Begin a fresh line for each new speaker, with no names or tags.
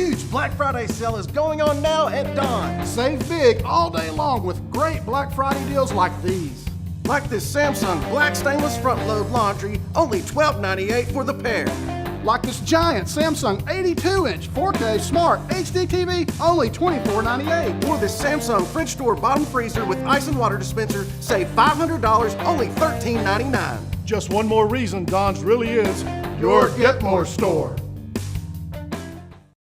huge Black Friday sale is going on now at Don.
Save big all day long with great Black Friday deals like these.
Like this Samsung black stainless front load laundry, only $12.98 for the pair.
Like this giant Samsung 82-inch 4K Smart HD TV, only $24.98.
Or this Samsung French door bottom freezer with ice and water dispenser, save $500, only $13.99.
Just one more reason Don's really is
Your Get More store.